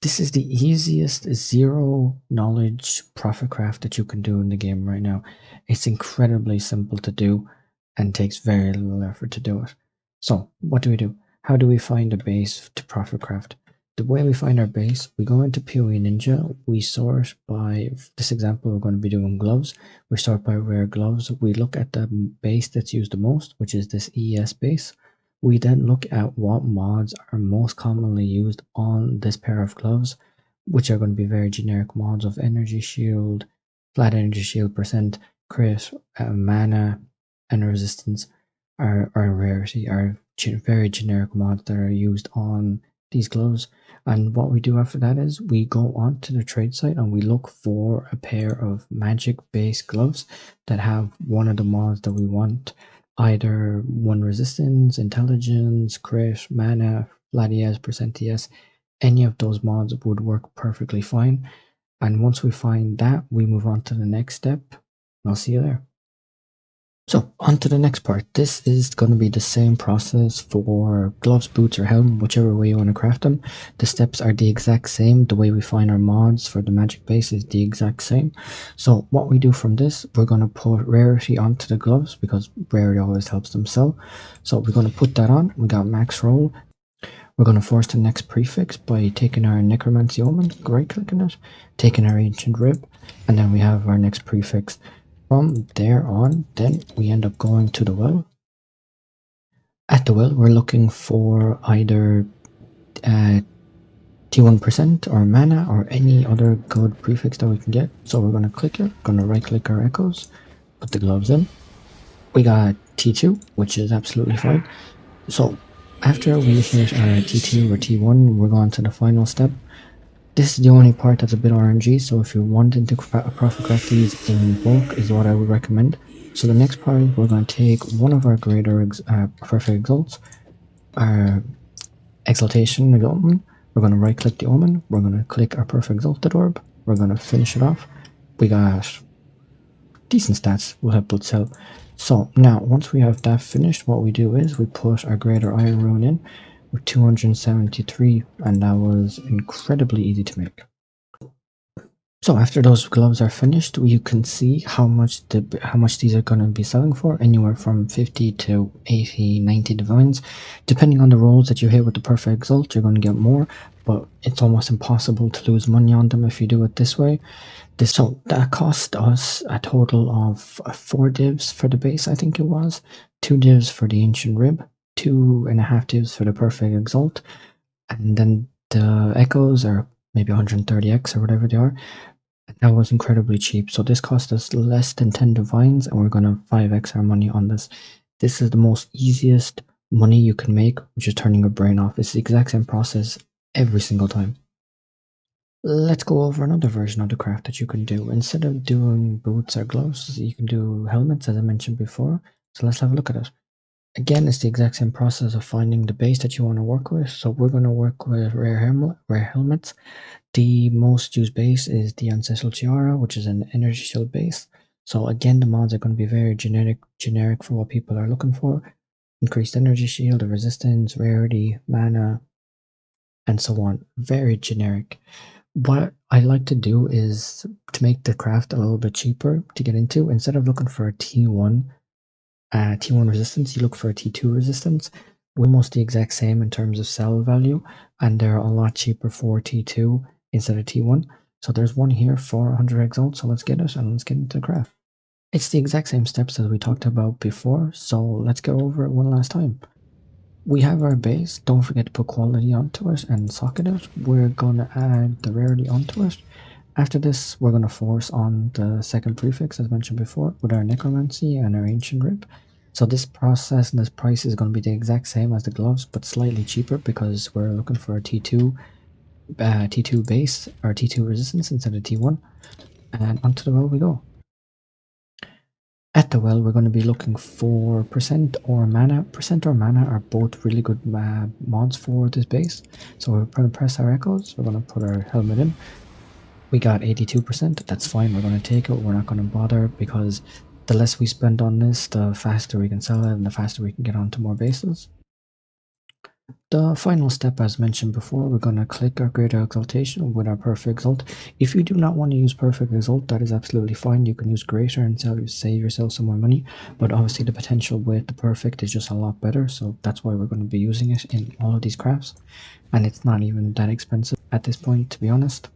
This is the easiest zero knowledge profit craft that you can do in the game right now. It's incredibly simple to do and takes very little effort to do it. So what do? How do we find a base to profit craft? The way we find our base, we go into PoE Ninja, we sort by, this example we're going to be doing gloves, we sort by rare gloves, we look at the base that's used the most, which is this ES base. We then look at what mods are most commonly used on this pair of gloves, which are going to be very generic mods of energy shield, flat energy shield percent, crit, mana, and resistance are rarity, are very generic mods that are used on these gloves. And what we do after that is we go onto the trade site and we look for a pair of magic based gloves that have one of the mods that we want, either one resistance, intelligence, crit, mana, flat ES, percent ES. Any of those mods would work perfectly fine. And once we find that, we move on to the next step. I'll see you there. So on to the next part. This is going to be the same process for gloves, boots, or helm, whichever way you want to craft them. The steps are the exact same. The way we find our mods for the magic base is the exact same. So what we do from this, we're going to put rarity onto the gloves because rarity always helps them sell. So we're going to put that on. We got max roll. We're going to force the next prefix by taking our necromancy omen, right clicking it, taking our ancient rib, and then we have our next prefix. From there on, then we end up going to the well. At the well, we're looking for either T1% or mana or any other good prefix that we can get. So we're going to click it, going to right click our echoes, put the gloves in. We got T2, which is absolutely fine. So after we hit our T2 or T1, we're going to the final step. This is the only part that's a bit RNG, so if you're wanting to profit craft these in bulk is what I would recommend. So the next part, we're going to take one of our greater perfect exalts, our exaltation omen. We're going to right click the omen, we're going to click our perfect exalted orb, we're going to finish it off. We got decent stats, we'll have blood cell. So now once we have that finished, what we do is we put our greater iron rune in with 273, and that was incredibly easy to make. So after those gloves are finished, you can see how much these are going to be selling for, anywhere from 50 to 80, 90 divines. Depending on the rolls that you hit with the perfect exalt, you're going to get more, but it's almost impossible to lose money on them if you do it this way. So that cost us a total of 4 divs for the base, I think it was, 2 divs for the ancient rib, 2.5 divs for the perfect exalt, and then the echoes are maybe 130x or whatever they are. That was incredibly cheap. So this cost us less than 10 divines, and we're gonna 5x our money on this. This is the most easiest money you can make, which is turning your brain off. It's the exact same process every single time. Let's go over another version of the craft that you can do. Instead of doing boots or gloves, you can do helmets, as I mentioned before. So let's have a look at it. Again, it's the exact same process of finding the base that you want to work with. So we're going to work with rare helmets. The most used base is the Untitled Chapter, which is an energy shield base. So again, the mods are going to be very generic for what people are looking for. Increased energy shield, resistance, rarity, mana, and so on. Very generic. What I like to do is to make the craft a little bit cheaper to get into. Instead of looking for a T1 resistance, you look for a T2 resistance. We're almost the exact same in terms of sell value, and they're a lot cheaper for T2 instead of T1. So there's one here for 100 exalt, so let's get it and let's get into the craft. It's the exact same steps as we talked about before, so let's go over it one last time. We have our base, don't forget to put quality onto it and socket it. We're going to add the rarity onto it. After this, we're going to force on the second prefix, as mentioned before, with our necromancy and our ancient rib. So this process and this price is going to be the exact same as the gloves, but slightly cheaper because we're looking for a T2 base or T2 resistance instead of T1. And onto the well we go. At the well, we're going to be looking for percent or mana. Percent or mana are both really good mods for this base. So we're going to press our echoes. We're going to put our helmet in. We got 82%. That's fine. We're going to take it. We're not going to bother because the less we spend on this, the faster we can sell it and the faster we can get onto more bases. The final step, as mentioned before, we're going to click our greater exaltation with our perfect exalt. If you do not want to use perfect exalt, that is absolutely fine. You can use greater and save yourself some more money. But obviously the potential with the perfect is just a lot better. So that's why we're going to be using it in all of these crafts. And it's not even that expensive at this point, to be honest.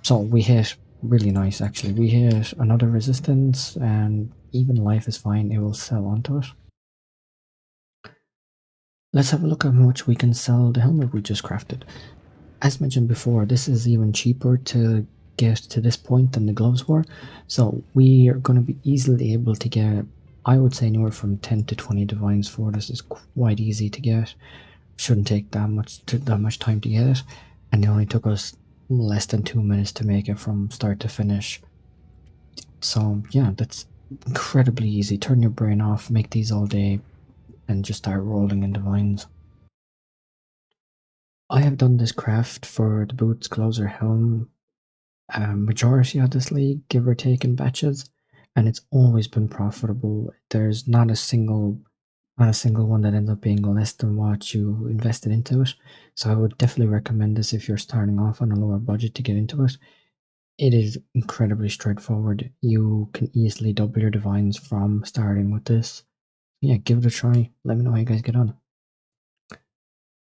So we hit really nice, actually. We hit another resistance, and even life is fine. It will sell onto it. Let's have a look at how much we can sell the helmet we just crafted. As mentioned before, this is even cheaper to get to this point than the gloves were. So we are going to be easily able to get, I would say, anywhere from 10 to 20 divines for this. Is quite easy to get. Shouldn't take that much time to get it, and it only took us less than 2 minutes to make it from start to finish. So yeah, that's incredibly easy. Turn your brain off, make these all day, and just start rolling in divines. I have done this craft for the boots, gloves, or helm majority of this league, give or take in batches, and it's always been profitable. There's not a single one that ends up being less than what you invested into it. So I would definitely recommend this if you're starting off on a lower budget to get into it. It is incredibly straightforward. You can easily double your divines from starting with this. Yeah, give it a try. Let me know how you guys get on.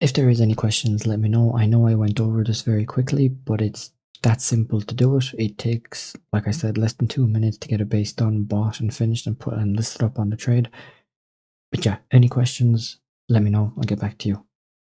If there is any questions, let me know. I know I went over this very quickly, but it's that simple to do it. It takes, like I said, less than 2 minutes to get a base done, bought and finished and put and listed up on the trade. But yeah, any questions, let me know. I'll get back to you.